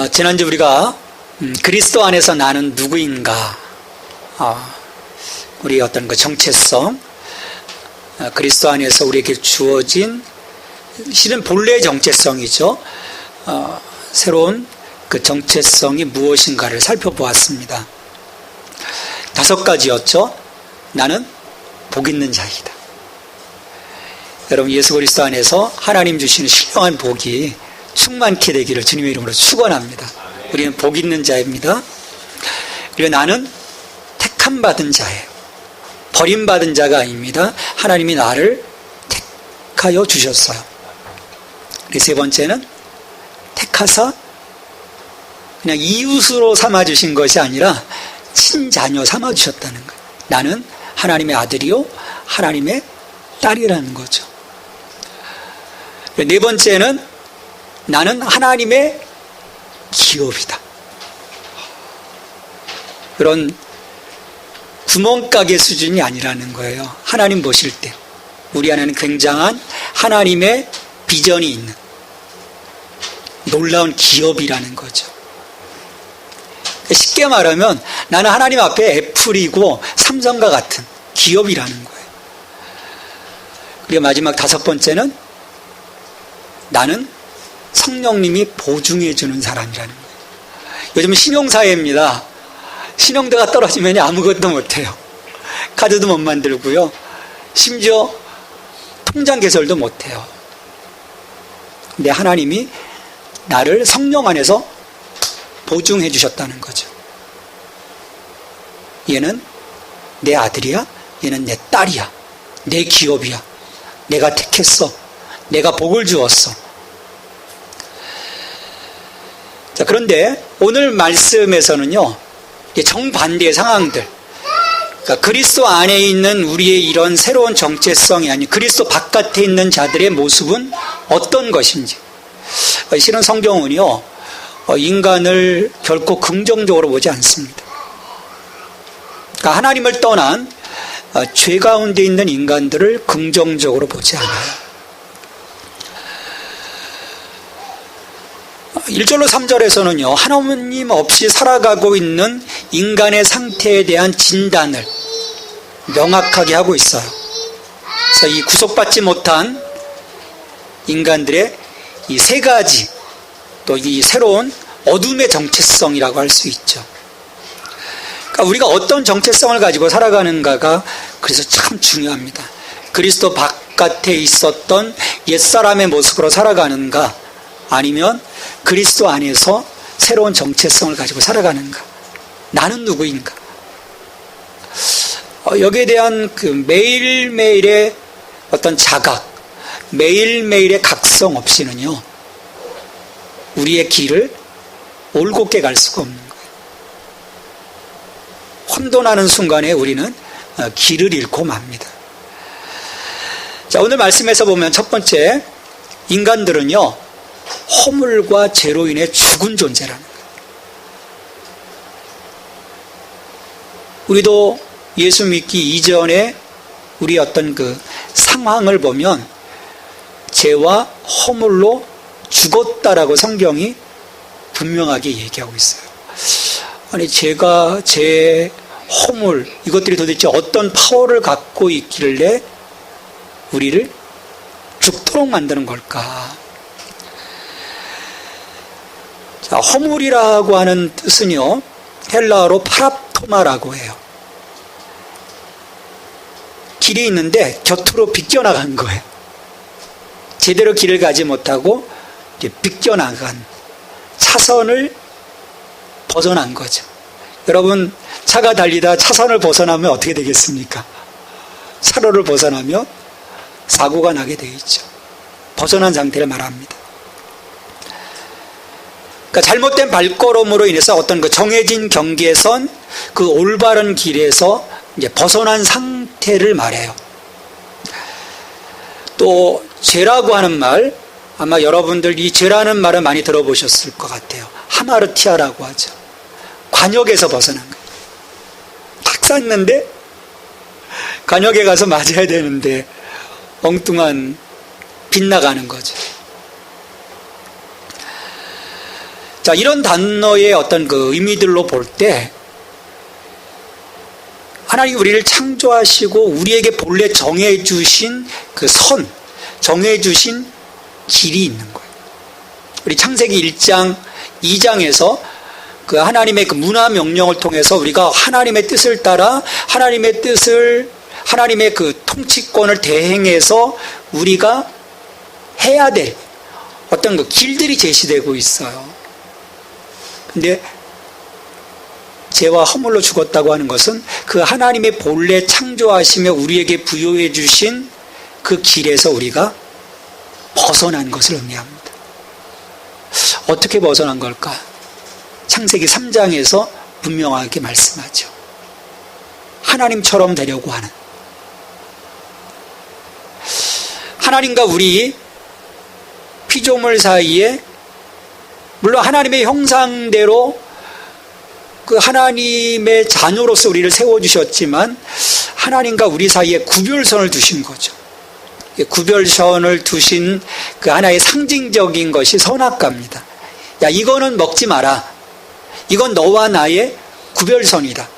지난주 우리가 그리스도 안에서 나는 누구인가, 우리 어떤 그 정체성, 그리스도 안에서 우리에게 주어진 실은 본래의 정체성이죠. 새로운 그 정체성이 무엇인가를 살펴보았습니다. 5가지였죠. 나는 복 있는 자이다. 여러분, 예수 그리스도 안에서 하나님 주시는 신령한 복이 충만케 되기를 주님의 이름으로 축원합니다. 우리는 복 있는 자입니다. 그리고 나는 택함 받은 자예요. 버림받은 자가 아닙니다. 하나님이 나를 택하여 주셨어요. 그리고 3번째는 택하사 그냥 이웃으로 삼아주신 것이 아니라 친자녀 삼아주셨다는 거예요. 나는 하나님의 아들이요 하나님의 딸이라는 거죠. 4번째는 나는 하나님의 기업이다. 그런 구멍가게 수준이 아니라는 거예요. 하나님 보실 때 우리 안에는 굉장한 하나님의 비전이 있는 놀라운 기업이라는 거죠. 쉽게 말하면 나는 하나님 앞에 애플이고 삼성과 같은 기업이라는 거예요. 그리고 마지막 5번째는 나는 성령님이 보증해 주는 사람이라는 거예요. 요즘은 신용사회입니다. 신용도가 떨어지면 아무것도 못해요. 카드도 못 만들고요. 심지어 통장 개설도 못해요. 근데 하나님이 나를 성령 안에서 보증해 주셨다는 거죠. 얘는 내 아들이야. 얘는 내 딸이야. 내 기업이야. 내가 택했어. 내가 복을 주었어. 자, 그런데 오늘 말씀에서는요, 정반대의 상황들, 그러니까 그리스도 안에 있는 우리의 이런 새로운 정체성이 아닌 그리스도 바깥에 있는 자들의 모습은 어떤 것인지. 실은 성경은요, 인간을 결코 긍정적으로 보지 않습니다. 그러니까 하나님을 떠난 죄 가운데 있는 인간들을 긍정적으로 보지 않아요. 1절로 3절에서는요, 하나님 없이 살아가고 있는 인간의 상태에 대한 진단을 명확하게 하고 있어요. 그래서 이 구속받지 못한 인간들의 이 3가지, 또 이 새로운 어둠의 정체성이라고 할 수 있죠. 그러니까 우리가 어떤 정체성을 가지고 살아가는가가 그래서 참 중요합니다. 그리스도 바깥에 있었던 옛사람의 모습으로 살아가는가, 아니면 그리스도 안에서 새로운 정체성을 가지고 살아가는가, 나는 누구인가. 여기에 대한 그 매일매일의 어떤 자각, 매일매일의 각성 없이는요, 우리의 길을 올곧게 갈 수가 없는 거예요. 혼돈하는 순간에 우리는 길을 잃고 맙니다. 자, 오늘 말씀에서 보면 첫 번째, 인간들은요, 허물과 죄로 인해 죽은 존재라는 거예요. 우리도 예수 믿기 이전에 우리 어떤 그 상황을 보면 죄와 허물로 죽었다라고 성경이 분명하게 얘기하고 있어요. 아니, 죄가, 죄, 허물, 이것들이 도대체 어떤 파워를 갖고 있길래 우리를 죽도록 만드는 걸까? 자, 허물이라고 하는 뜻은요, 헬라어로 파랍토마라고 해요. 길이 있는데 곁으로 비껴나간 거예요. 제대로 길을 가지 못하고 비껴나간, 차선을 벗어난 거죠. 여러분, 차가 달리다 차선을 벗어나면 어떻게 되겠습니까? 차로를 벗어나면 사고가 나게 되어 있죠. 벗어난 상태를 말합니다. 그러니까 잘못된 발걸음으로 인해서 어떤 그 정해진 경계선, 그 올바른 길에서 이제 벗어난 상태를 말해요. 또 죄라고 하는 말, 아마 여러분들 이 죄라는 말을 많이 들어보셨을 것 같아요. 하마르티아라고 하죠. 관역에서 벗어난 거예요. 탁 쌌는데 관역에 가서 맞아야 되는데 엉뚱한 빗나가는 거죠. 자, 이런 단어의 어떤 그 의미들로 볼 때 하나님 우리를 창조하시고 우리에게 본래 정해주신 그 선, 정해주신 길이 있는 거예요. 우리 창세기 1장, 2장에서 그 하나님의 그 문화 명령을 통해서 우리가 하나님의 뜻을 따라 하나님의 뜻을, 하나님의 그 통치권을 대행해서 우리가 해야 될 어떤 그 길들이 제시되고 있어요. 근데 죄와 허물로 죽었다고 하는 것은 그 하나님의 본래 창조하시며 우리에게 부여해 주신 그 길에서 우리가 벗어난 것을 의미합니다. 어떻게 벗어난 걸까? 창세기 3장에서 분명하게 말씀하죠. 하나님처럼 되려고 하는, 하나님과 우리 피조물 사이에 물론 하나님의 형상대로 그 하나님의 자녀로서 우리를 세워주셨지만 하나님과 우리 사이에 구별선을 두신 거죠. 구별선을 두신 그 하나의 상징적인 것이 선악과입니다. 야, 이거는 먹지 마라. 이건 너와 나의 구별선이다.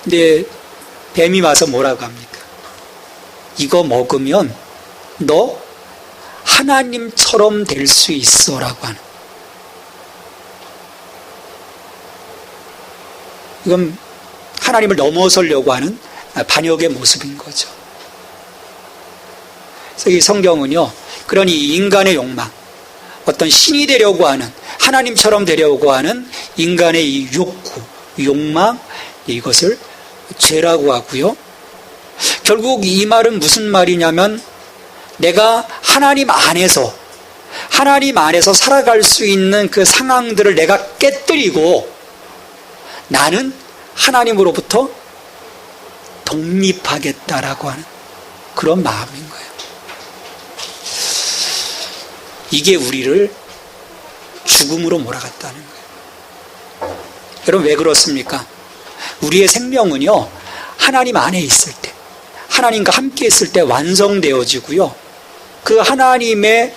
근데 뱀이 와서 뭐라고 합니까? 이거 먹으면 너 하나님처럼 될 수 있어라고 하는. 이건 하나님을 넘어서려고 하는 반역의 모습인 거죠. 그래서 이 성경은요, 그러니 인간의 욕망, 어떤 신이 되려고 하는, 하나님처럼 되려고 하는 인간의 이 욕구, 욕망, 이것을 죄라고 하고요. 결국 이 말은 무슨 말이냐면 내가 하나님 안에서 살아갈 수 있는 그 상황들을 내가 깨뜨리고 나는 하나님으로부터 독립하겠다라고 하는 그런 마음인 거예요. 이게 우리를 죽음으로 몰아갔다는 거예요. 여러분, 왜 그렇습니까? 우리의 생명은요, 하나님 안에 있을 때, 하나님과 함께 있을 때 완성되어지고요, 그 하나님의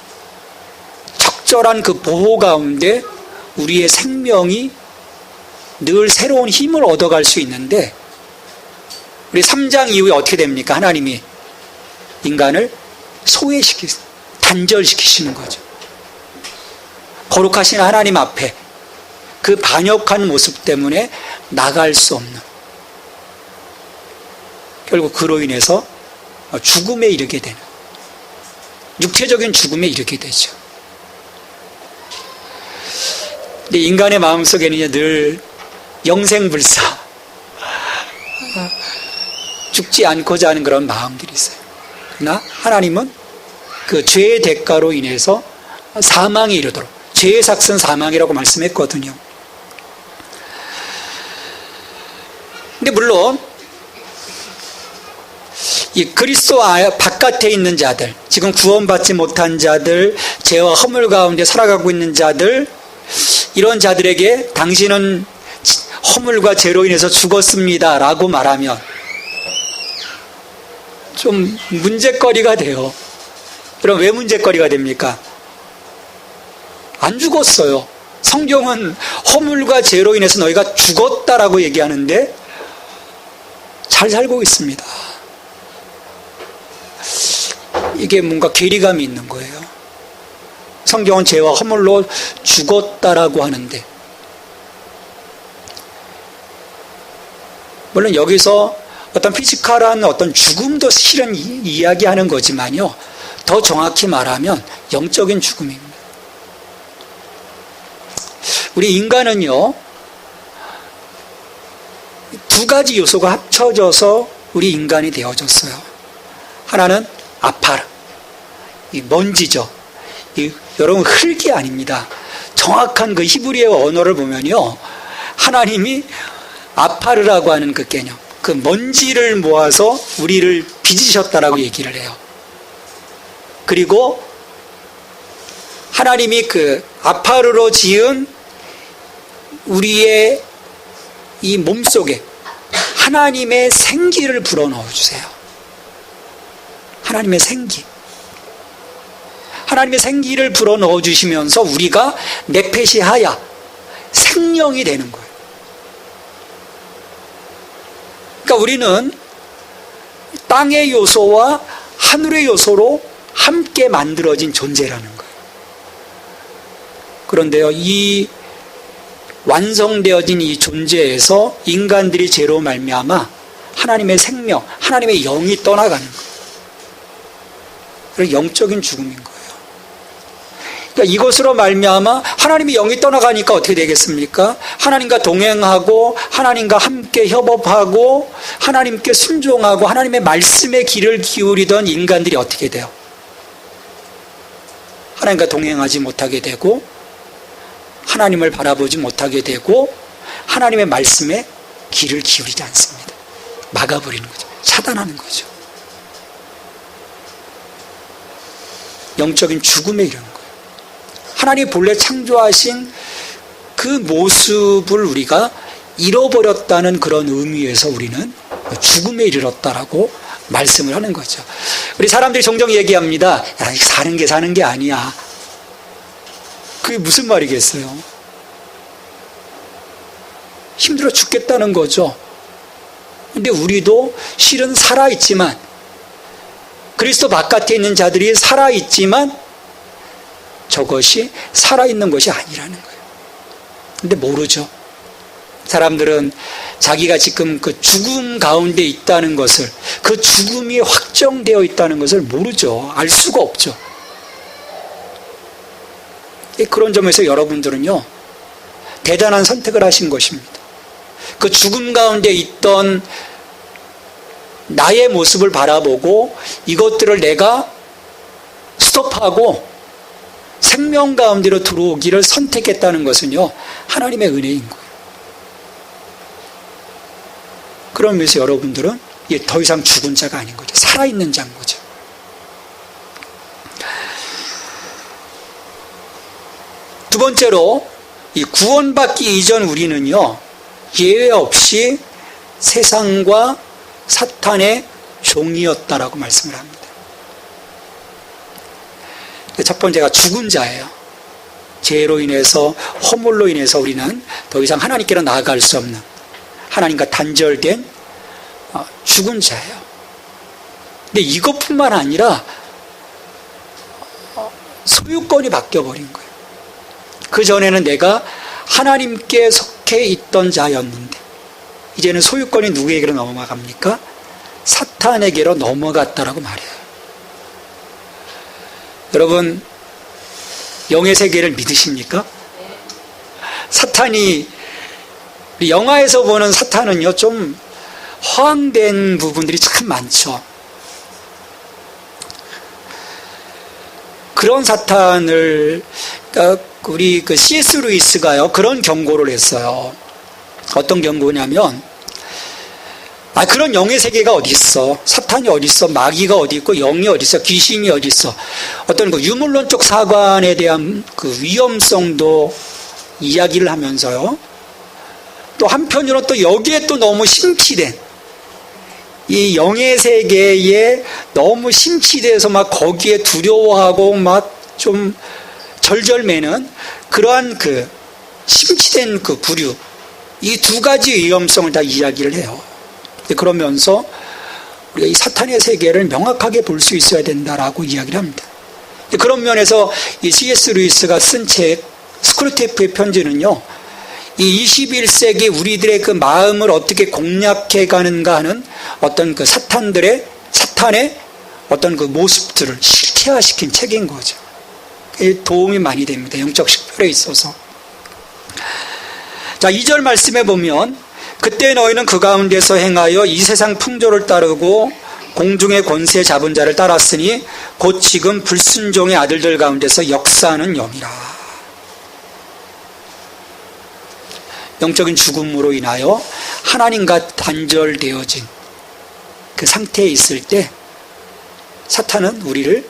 적절한 그 보호 가운데 우리의 생명이 늘 새로운 힘을 얻어갈 수 있는데, 우리 3장 이후에 어떻게 됩니까? 하나님이 인간을 단절시키시는 거죠. 거룩하신 하나님 앞에 그 반역한 모습 때문에 나갈 수 없는, 결국 그로 인해서 죽음에 이르게 되는, 육체적인 죽음에 이르게 되죠. 근데 인간의 마음속에는 늘 영생불사, 죽지 않고자 하는 그런 마음들이 있어요. 그러나 하나님은 그 죄의 대가로 인해서 사망에 이르도록, 죄의 삭은 사망이라고 말씀했거든요. 근데 물론 이 그리스도 바깥에 있는 자들, 지금 구원받지 못한 자들, 죄와 허물 가운데 살아가고 있는 자들, 이런 자들에게 당신은 허물과 죄로 인해서 죽었습니다 라고 말하면 좀 문제거리가 돼요. 그럼 왜 문제거리가 됩니까? 안 죽었어요. 성경은 허물과 죄로 인해서 너희가 죽었다라고 얘기하는데 잘 살고 있습니다. 이게 뭔가 괴리감이 있는 거예요. 성경은 죄와 허물로 죽었다라고 하는데, 물론 여기서 어떤 피지컬한 어떤 죽음도 실은 이야기하는 거지만요, 더 정확히 말하면 영적인 죽음입니다. 우리 인간은요, 두 가지 요소가 합쳐져서 우리 인간이 되어졌어요. 하나는 아파르, 이 먼지죠. 여러분, 흙이 아닙니다. 정확한 그 히브리어 언어를 보면요, 하나님이 아파르라고 하는 그 개념, 그 먼지를 모아서 우리를 빚으셨다라고 얘기를 해요. 그리고 하나님이 그 아파르로 지은 우리의 이 몸속에 하나님의 생기를 불어넣어 주세요. 하나님의 생기. 하나님의 생기를 불어넣어 주시면서 우리가 네페시하야 생명이 되는 거예요. 그러니까 우리는 땅의 요소와 하늘의 요소로 함께 만들어진 존재라는 거예요. 그런데요, 이 완성되어진 이 존재에서 인간들이 죄로 말미암아 하나님의 생명, 하나님의 영이 떠나가는 거예요. 그래서 영적인 죽음인 거예요. 그러니까 이것으로 말미암아 하나님의 영이 떠나가니까 어떻게 되겠습니까? 하나님과 동행하고 하나님과 함께 협업하고 하나님께 순종하고 하나님의 말씀에 귀를 기울이던 인간들이 어떻게 돼요? 하나님과 동행하지 못하게 되고 하나님을 바라보지 못하게 되고 하나님의 말씀에 귀를 기울이지 않습니다. 막아버리는 거죠. 차단하는 거죠. 영적인 죽음에 이르는 거예요. 하나님이 본래 창조하신 그 모습을 우리가 잃어버렸다는 그런 의미에서 우리는 죽음에 이르렀다라고 말씀을 하는 거죠. 우리 사람들이 종종 얘기합니다. 야, 사는 게 아니야. 그게 무슨 말이겠어요? 힘들어 죽겠다는 거죠. 근데 우리도 실은 살아있지만, 그리스도 바깥에 있는 자들이 살아있지만 저것이 살아있는 것이 아니라는 거예요. 근데 모르죠. 사람들은 자기가 지금 그 죽음 가운데 있다는 것을, 그 죽음이 확정되어 있다는 것을 모르죠. 알 수가 없죠. 그런 점에서 여러분들은요, 대단한 선택을 하신 것입니다. 그 죽음 가운데 있던 나의 모습을 바라보고 이것들을 내가 스톱하고 생명 가운데로 들어오기를 선택했다는 것은요, 하나님의 은혜인 거예요. 그러면서 여러분들은 더 이상 죽은 자가 아닌 거죠. 살아있는 자인 거죠. 두 번째로, 이 구원받기 이전 우리는요, 예외 없이 세상과 사탄의 종이었다라고 말씀을 합니다. 첫 번째가 죽은 자예요. 죄로 인해서, 허물로 인해서 우리는 더 이상 하나님께로 나아갈 수 없는, 하나님과 단절된 죽은 자예요. 근데 이것뿐만 아니라 소유권이 바뀌어버린 거예요. 그전에는 내가 하나님께 속해 있던 자였는데 이제는 소유권이 누구에게로 넘어갑니까? 사탄에게로 넘어갔다라고 말해요. 여러분, 영의 세계를 믿으십니까? 사탄이, 영화에서 보는 사탄은요, 좀 허황된 부분들이 참 많죠. 그런 사탄을, 우리 그 C.S. 루이스가요, 그런 경고를 했어요. 어떤 경고냐면, 그런 영의 세계가 어디 있어? 사탄이 어디 있어? 마귀가 어디 있고 영이 어디 있어? 귀신이 어디 있어? 어떤 그 유물론적 사관에 대한 그 위험성도 이야기를 하면서요. 또 한편으로 또 여기에 또 너무 심취된, 이 영의 세계에 너무 심취돼서 막 거기에 두려워하고 막 좀 절절매는 그러한 그 심취된 그 부류, 이 두 가지 위험성을 다 이야기를 해요. 그러면서 우리가 이 사탄의 세계를 명확하게 볼 수 있어야 된다라고 이야기를 합니다. 그런 면에서 이 C.S. 루이스가 쓴 책 스크루테이프의 편지는요, 이 21세기 우리들의 그 마음을 어떻게 공략해 가는가 하는 어떤 그 사탄의 어떤 그 모습들을 실체화시킨 책인 거죠. 도움이 많이 됩니다. 영적 식별에 있어서. 자, 2절 말씀에 보면, 그때 너희는 그 가운데서 행하여 이 세상 풍조를 따르고 공중의 권세 잡은 자를 따랐으니 곧 지금 불순종의 아들들 가운데서 역사하는 영이라. 영적인 죽음으로 인하여 하나님과 단절되어진 그 상태에 있을 때 사탄은 우리를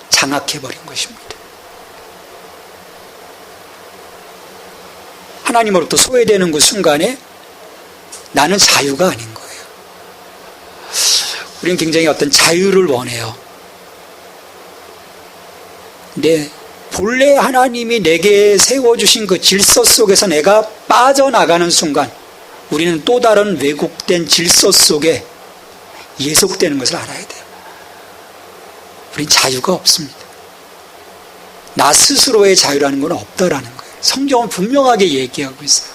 장악해버린 것입니다. 하나님으로부터 소외되는 그 순간에 나는 자유가 아닌 거예요. 우리는 굉장히 어떤 자유를 원해요. 본래 하나님이 내게 세워주신 그 질서 속에서 내가 빠져나가는 순간 우리는 또 다른 왜곡된 질서 속에 예속되는 것을 알아야 돼요. 우린 자유가 없습니다. 나 스스로의 자유라는 건 없다라는 거예요. 성경은 분명하게 얘기하고 있어요.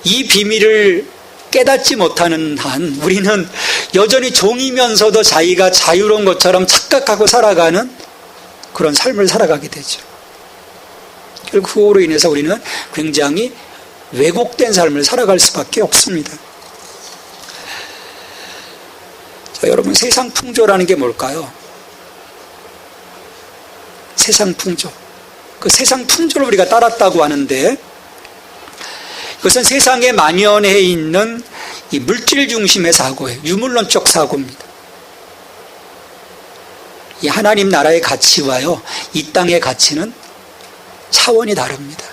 이 비밀을 깨닫지 못하는 한 우리는 여전히 종이면서도 자기가 자유로운 것처럼 착각하고 살아가는 그런 삶을 살아가게 되죠. 결국 그거로 인해서 우리는 굉장히 왜곡된 삶을 살아갈 수밖에 없습니다. 자, 여러분, 세상 풍조라는 게 뭘까요? 세상 풍조. 그 세상 풍조를 우리가 따랐다고 하는데 그것은 세상에 만연해 있는 이 물질 중심의 사고예요. 유물론적 사고입니다. 이 하나님 나라의 가치와요, 이 땅의 가치는 차원이 다릅니다.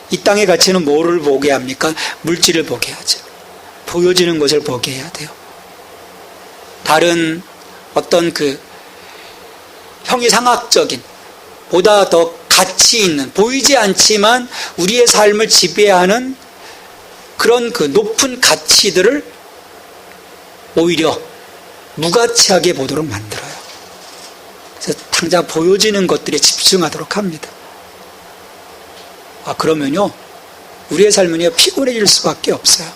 이 땅의 가치는 뭐를 보게 합니까? 물질을 보게 하죠. 보여지는 것을 보게 해야 돼요. 다른 어떤 그 형이상학적인 보다 더 가치 있는, 보이지 않지만 우리의 삶을 지배하는 그런 그 높은 가치들을 오히려 무가치하게 보도록 만들어요. 그래서 당장 보여지는 것들에 집중하도록 합니다. 그러면요, 우리의 삶은요, 피곤해질 수밖에 없어요.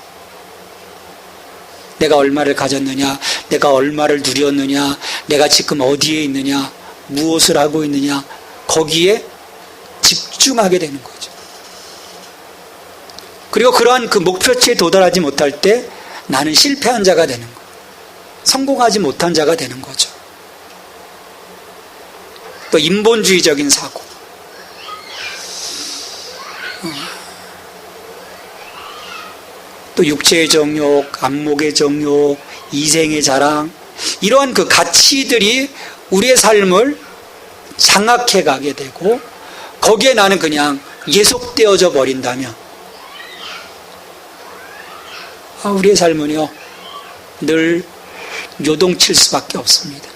내가 얼마를 가졌느냐, 내가 얼마를 누렸느냐, 내가 지금 어디에 있느냐, 무엇을 하고 있느냐, 거기에 집중하게 되는 거죠. 그리고 그러한 그 목표치에 도달하지 못할 때 나는 실패한 자가 되는 거예요. 성공하지 못한 자가 되는 거죠. 또 인본주의적인 사고. 또 육체의 정욕, 안목의 정욕, 이생의 자랑, 이러한 그 가치들이 우리의 삶을 장악해 가게 되고 거기에 나는 그냥 예속되어져 버린다면 우리의 삶은요, 늘 요동칠 수밖에 없습니다.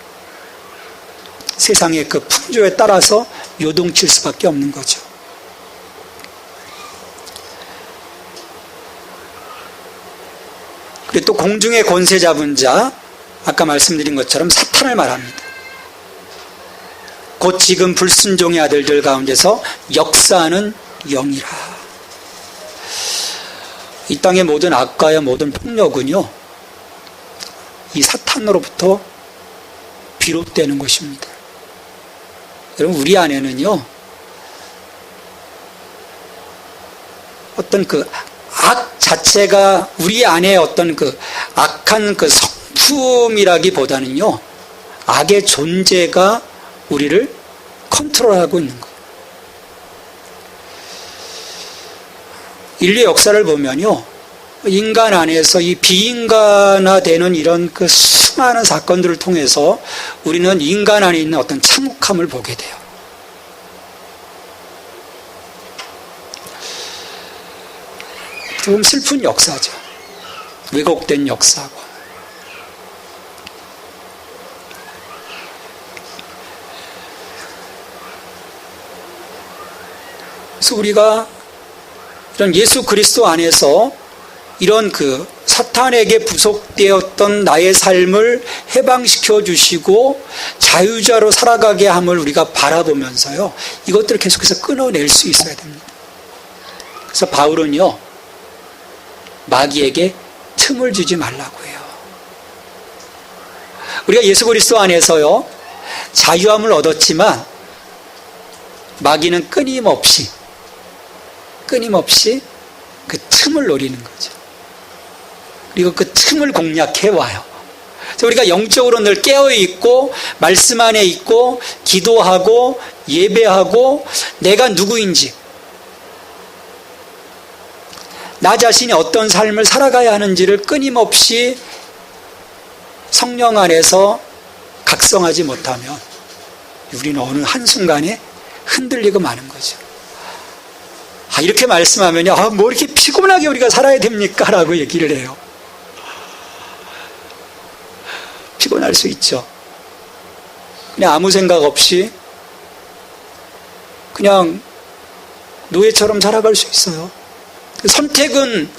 세상의 그 풍조에 따라서 요동칠 수밖에 없는 거죠. 그리고 또 공중의 권세 잡은 자, 아까 말씀드린 것처럼 사탄을 말합니다. 곧 지금 불순종의 아들들 가운데서 역사하는 영이라. 이 땅의 모든 악과의 모든 폭력은요, 이 사탄으로부터 비롯되는 것입니다. 여러분, 우리 안에는요, 어떤 그 악 자체가 우리 안에 어떤 그 악한 그 성품이라기보다는요, 악의 존재가 우리를 컨트롤하고 있는 거예요. 인류의 역사를 보면요, 인간 안에서 이 비인간화되는 이런 그 수많은 사건들을 통해서 우리는 인간 안에 있는 어떤 참혹함을 보게 돼요. 조금 슬픈 역사죠. 왜곡된 역사고. 그래서 우리가 이런 예수 그리스도 안에서 이런 그 사탄에게 부속되었던 나의 삶을 해방시켜 주시고 자유자로 살아가게 함을 우리가 바라보면서요, 이것들을 계속해서 끊어낼 수 있어야 됩니다. 그래서 바울은요, 마귀에게 틈을 주지 말라고 해요. 우리가 예수 그리스도 안에서요, 자유함을 얻었지만 마귀는 끊임없이 그 틈을 노리는 거죠. 그리고 그 틈을 공략해 와요. 그래서 우리가 영적으로 늘 깨어 있고 말씀 안에 있고 기도하고 예배하고 내가 누구인지, 나 자신이 어떤 삶을 살아가야 하는지를 끊임없이 성령 안에서 각성하지 못하면 우리는 어느 한순간에 흔들리고 마는 거죠. 이렇게 말씀하면요, 뭐 이렇게 피곤하게 우리가 살아야 됩니까? 라고 얘기를 해요. 피곤할 수 있죠. 그냥 아무 생각 없이 그냥 노예처럼 살아갈 수 있어요. 선택은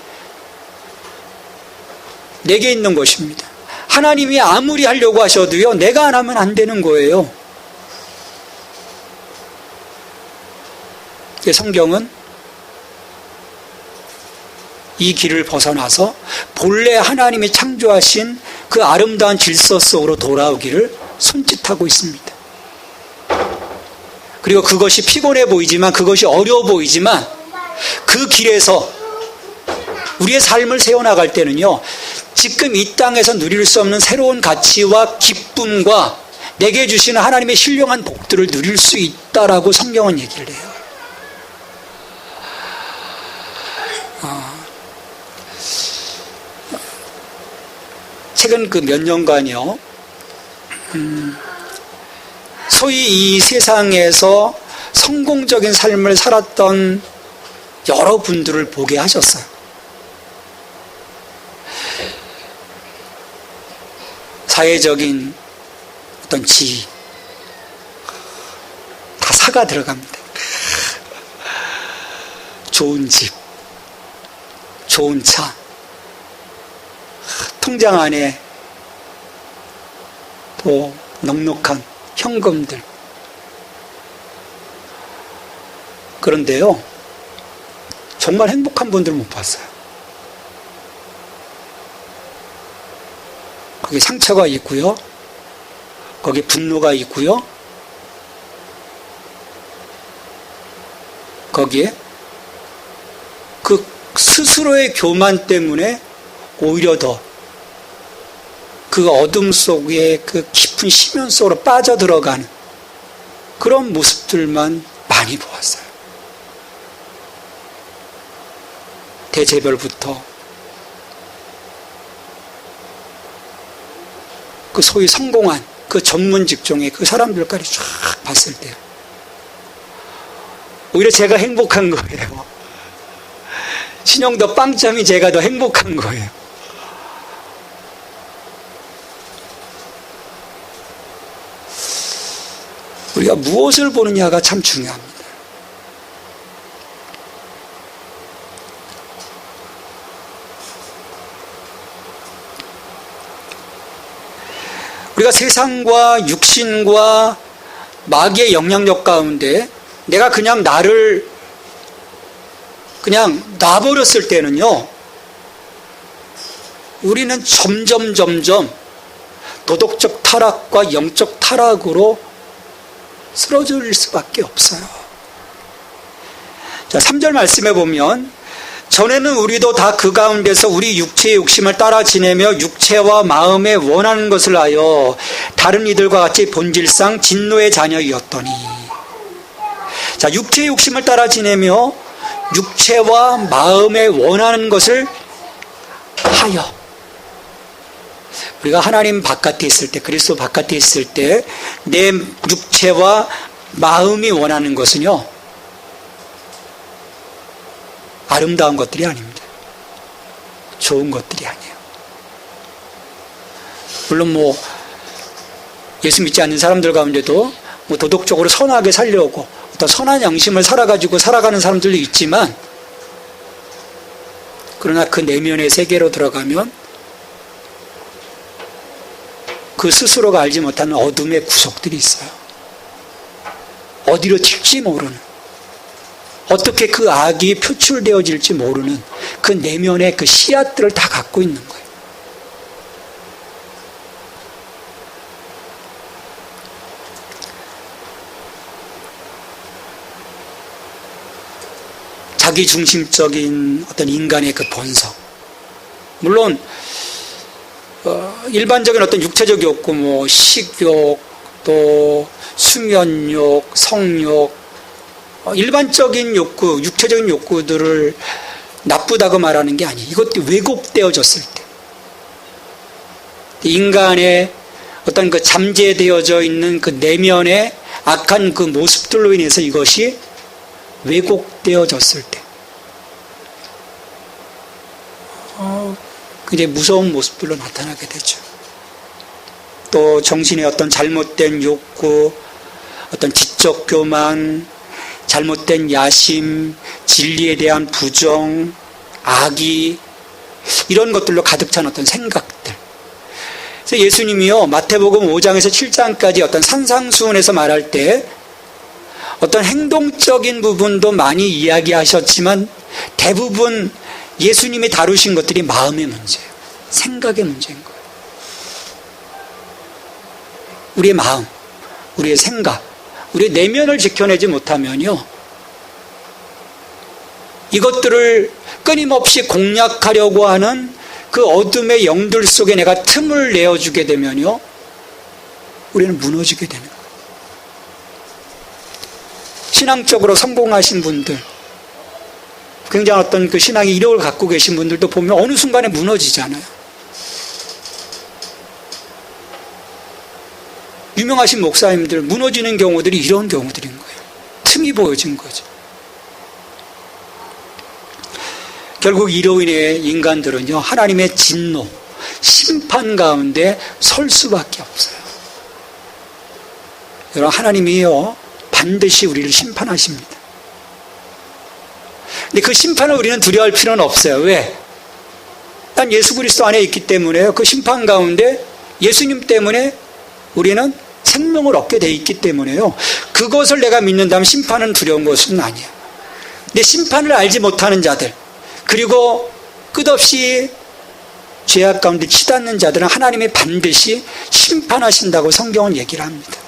내게 있는 것입니다. 하나님이 아무리 하려고 하셔도요, 내가 안 하면 안 되는 거예요. 성경은 이 길을 벗어나서 본래 하나님이 창조하신 그 아름다운 질서 속으로 돌아오기를 손짓하고 있습니다. 그리고 그것이 피곤해 보이지만, 그것이 어려워 보이지만, 그 길에서 우리의 삶을 세워나갈 때는요, 지금 이 땅에서 누릴 수 없는 새로운 가치와 기쁨과 내게 주시는 하나님의 신령한 복들을 누릴 수 있다라고 성경은 얘기를 해요. 최근 그 몇 년간요, 소위 이 세상에서 성공적인 삶을 살았던 여러 분들을 보게 하셨어요. 사회적인 어떤 지위, 다 사가 들어갑니다. 좋은 집, 좋은 차, 통장 안에 또 넉넉한 현금들. 그런데요, 정말 행복한 분들 못 봤어요. 거기 상처가 있고요, 거기 분노가 있고요, 거기에 그 스스로의 교만 때문에 오히려 더 그 어둠 속에 그 깊은 심연 속으로 빠져들어가는 그런 모습들만 많이 보았어요. 대재벌부터 그 소위 성공한 그 전문 직종의 그 사람들까지 쫙 봤을 때 오히려 제가 행복한 거예요. 신용도 빵점이 제가 더 행복한 거예요. 우리가 무엇을 보느냐가 참 중요합니다. 우리가 세상과 육신과 마귀의 영향력 가운데 내가 그냥 나를 그냥 놔버렸을 때는요, 우리는 점점 도덕적 타락과 영적 타락으로 쓰러질 수밖에 없어요. 자, 3절 말씀해 보면, 전에는 우리도 다 그 가운데서 우리 육체의 욕심을 따라 지내며 육체와 마음에 원하는 것을 하여 다른 이들과 같이 본질상 진노의 자녀이었더니. 자, 육체의 욕심을 따라 지내며 육체와 마음에 원하는 것을 하여. 우리가 하나님 바깥에 있을 때, 그리스도 바깥에 있을 때 내 육체와 마음이 원하는 것은요, 아름다운 것들이 아닙니다. 좋은 것들이 아니에요. 물론 예수 믿지 않는 사람들 가운데도 도덕적으로 선하게 살려고 어떤 선한 양심을 살아가지고 살아가는 사람들도 있지만, 그러나 그 내면의 세계로 들어가면 그 스스로가 알지 못하는 어둠의 구석들이 있어요. 어디로 튈지 모르는, 어떻게 그 악이 표출되어질지 모르는 그 내면의 그 씨앗들을 다 갖고 있는 거예요. 자기중심적인 어떤 인간의 그 본성. 물론 일반적인 어떤 육체적 욕구, 식욕, 또 수면욕, 성욕, 일반적인 욕구, 육체적인 욕구들을 나쁘다고 말하는 게 아니에요. 이것도 왜곡되어졌을 때, 인간의 어떤 그 잠재되어져 있는 그 내면의 악한 그 모습들로 인해서 이것이 왜곡되어졌을 때, 굉장히 무서운 모습들로 나타나게 되죠. 또 정신의 어떤 잘못된 욕구, 어떤 지적 교만, 잘못된 야심, 진리에 대한 부정, 악의, 이런 것들로 가득 찬 어떤 생각들. 그래서 예수님이요, 마태복음 5장에서 7장까지 어떤 산상수훈에서 말할 때 어떤 행동적인 부분도 많이 이야기하셨지만 대부분 예수님이 다루신 것들이 마음의 문제예요. 생각의 문제인 거예요. 우리의 마음, 우리의 생각, 우리의 내면을 지켜내지 못하면요, 이것들을 끊임없이 공략하려고 하는 그 어둠의 영들 속에 내가 틈을 내어주게 되면요, 우리는 무너지게 되는 거예요. 신앙적으로 성공하신 분들, 굉장히 어떤 그 신앙의 이력을 갖고 계신 분들도 보면 어느 순간에 무너지잖아요. 유명하신 목사님들 무너지는 경우들이 이런 경우들인 거예요. 틈이 보여진 거죠. 결국 이로 인해 인간들은요, 하나님의 진노, 심판 가운데 설 수밖에 없어요. 여러분, 하나님이요, 반드시 우리를 심판하십니다. 근데 그 심판을 우리는 두려워할 필요는 없어요. 왜? 난 예수 그리스도 안에 있기 때문에요. 그 심판 가운데 예수님 때문에 우리는 생명을 얻게 돼 있기 때문에요. 그것을 내가 믿는다면 심판은 두려운 것은 아니에요. 근데 심판을 알지 못하는 자들, 그리고 끝없이 죄악 가운데 치닫는 자들은 하나님이 반드시 심판하신다고 성경은 얘기를 합니다.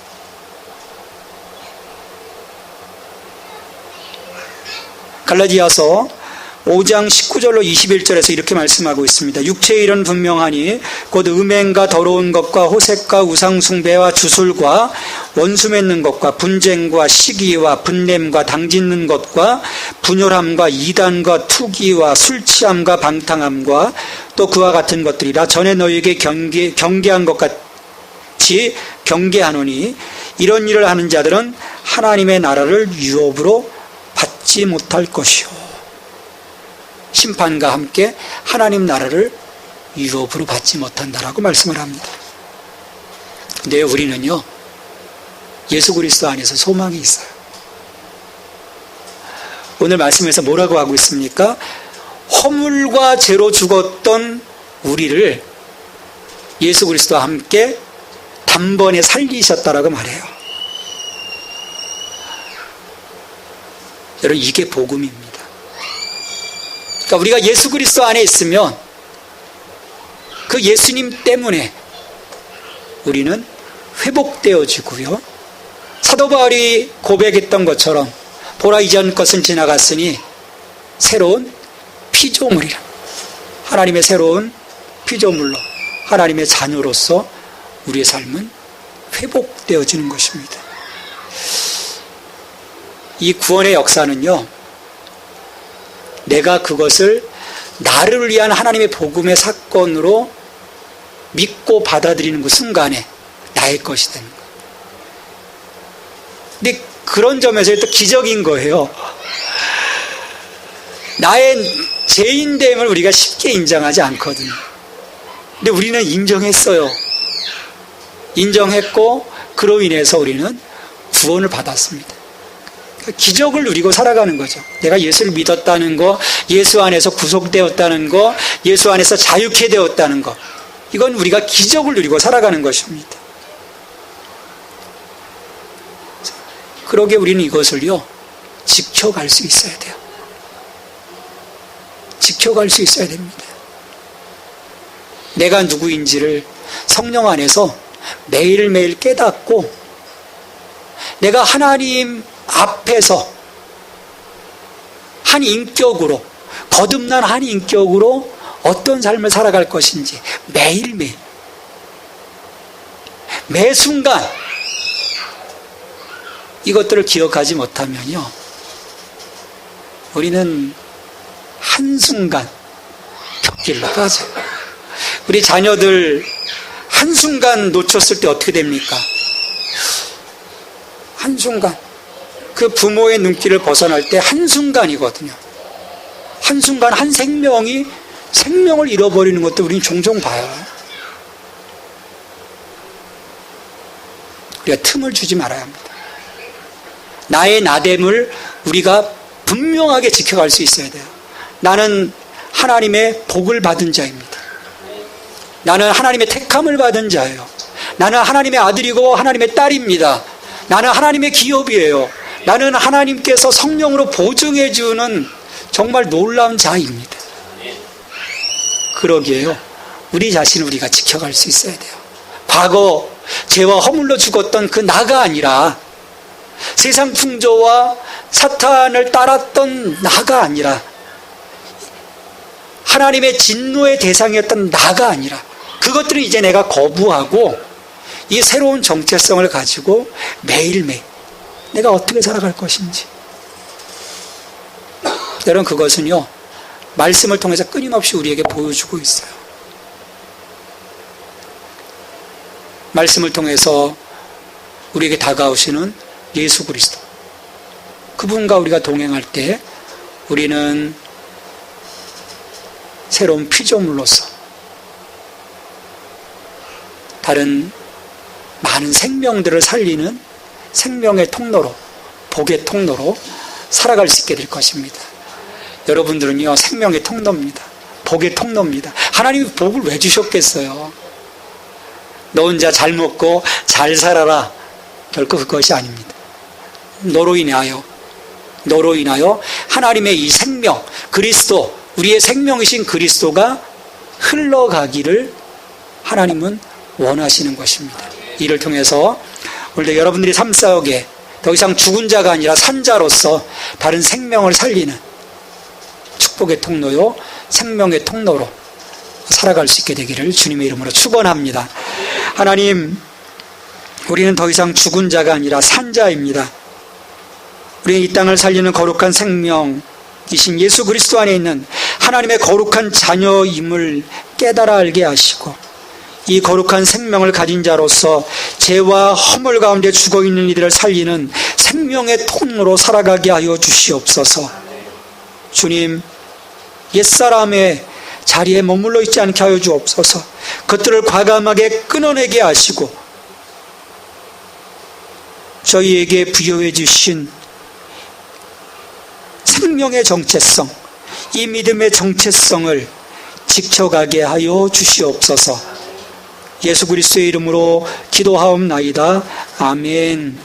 갈라디아서 5장 19절로 21절에서 이렇게 말씀하고 있습니다. 육체의 일은 분명하니 곧 음행과 더러운 것과 호색과 우상숭배와 주술과 원수 맺는 것과 분쟁과 시기와 분냄과 당짓는 것과 분열함과 이단과 투기와 술취함과 방탕함과 또 그와 같은 것들이라. 전에 너희에게 경계한 것 같이 경계하노니 이런 일을 하는 자들은 하나님의 나라를 유업으로 받지 못할 것이요. 심판과 함께 하나님 나라를 유업으로 받지 못한다라고 말씀을 합니다. 근데 우리는요, 예수 그리스도 안에서 소망이 있어요. 오늘 말씀에서 뭐라고 하고 있습니까? 허물과 죄로 죽었던 우리를 예수 그리스도와 함께 단번에 살리셨다라고 말해요. 여러분, 이게 복음입니다. 그러니까 우리가 예수 그리스도 안에 있으면 그 예수님 때문에 우리는 회복되어지고요, 사도 바울이 고백했던 것처럼 보라 이전 것은 지나갔으니 새로운 피조물이라. 하나님의 새로운 피조물로 하나님의 자녀로서 우리의 삶은 회복되어지는 것입니다. 이 구원의 역사는요, 내가 그것을 나를 위한 하나님의 복음의 사건으로 믿고 받아들이는 그 순간에 나의 것이 되는 거예요. 근데 그런 점에서 또 기적인 거예요. 나의 죄인됨을 우리가 쉽게 인정하지 않거든요. 근데 우리는 인정했어요. 인정했고 그로 인해서 우리는 구원을 받았습니다. 기적을 누리고 살아가는 거죠. 내가 예수를 믿었다는 거, 예수 안에서 구속되었다는 거, 예수 안에서 자유케 되었다는 거, 이건 우리가 기적을 누리고 살아가는 것입니다. 그러게 우리는 이것을요, 지켜갈 수 있어야 돼요. 지켜갈 수 있어야 됩니다. 내가 누구인지를 성령 안에서 매일매일 깨닫고, 내가 하나님 앞에서 한 인격으로, 거듭난 한 인격으로 어떤 삶을 살아갈 것인지 매일매일, 매 순간 이것들을 기억하지 못하면요, 우리는 한순간 곁길로 빠져요. 우리 자녀들 한순간 놓쳤을 때 어떻게 됩니까? 한순간, 그 부모의 눈길을 벗어날 때 한순간이거든요. 한순간 한 생명이 생명을 잃어버리는 것도 우리는 종종 봐요. 우리가 틈을 주지 말아야 합니다. 나의 나됨을 우리가 분명하게 지켜갈 수 있어야 돼요. 나는 하나님의 복을 받은 자입니다. 나는 하나님의 택함을 받은 자예요. 나는 하나님의 아들이고 하나님의 딸입니다. 나는 하나님의 기업이에요. 나는 하나님께서 성령으로 보증해 주는 정말 놀라운 자입니다. 그러기에요, 우리 자신을 우리가 지켜갈 수 있어야 돼요. 과거 죄와 허물로 죽었던 그 나가 아니라, 세상 풍조와 사탄을 따랐던 나가 아니라, 하나님의 진노의 대상이었던 나가 아니라, 그것들은 이제 내가 거부하고 이 새로운 정체성을 가지고 매일매일 내가 어떻게 살아갈 것인지. 여러분, 그것은요, 말씀을 통해서 끊임없이 우리에게 보여주고 있어요. 말씀을 통해서 우리에게 다가오시는 예수 그리스도, 그분과 우리가 동행할 때 우리는 새로운 피조물로서 다른 많은 생명들을 살리는 생명의 통로로, 복의 통로로 살아갈 수 있게 될 것입니다. 여러분들은요, 생명의 통로입니다. 복의 통로입니다. 하나님이 복을 왜 주셨겠어요? 너 혼자 잘 먹고 잘 살아라, 결코 그것이 아닙니다. 너로 인하여 하나님의 이 생명, 그리스도, 우리의 생명이신 그리스도가 흘러가기를 하나님은 원하시는 것입니다. 이를 통해서 오늘도 여러분들이 삶사역에 더 이상 죽은 자가 아니라 산 자로서 다른 생명을 살리는 축복의 통로요, 생명의 통로로 살아갈 수 있게 되기를 주님의 이름으로 축원합니다. 하나님, 우리는 더 이상 죽은 자가 아니라 산 자입니다. 우리는 이 땅을 살리는 거룩한 생명이신 예수 그리스도 안에 있는 하나님의 거룩한 자녀임을 깨달아 알게 하시고, 이 거룩한 생명을 가진 자로서 죄와 허물 가운데 죽어있는 이들을 살리는 생명의 통로로 살아가게 하여 주시옵소서. 주님, 옛사람의 자리에 머물러 있지 않게 하여 주옵소서. 그것들을 과감하게 끊어내게 하시고, 저희에게 부여해 주신 생명의 정체성, 이 믿음의 정체성을 지켜가게 하여 주시옵소서. 예수 그리스도의 이름으로 기도하옵나이다. 아멘.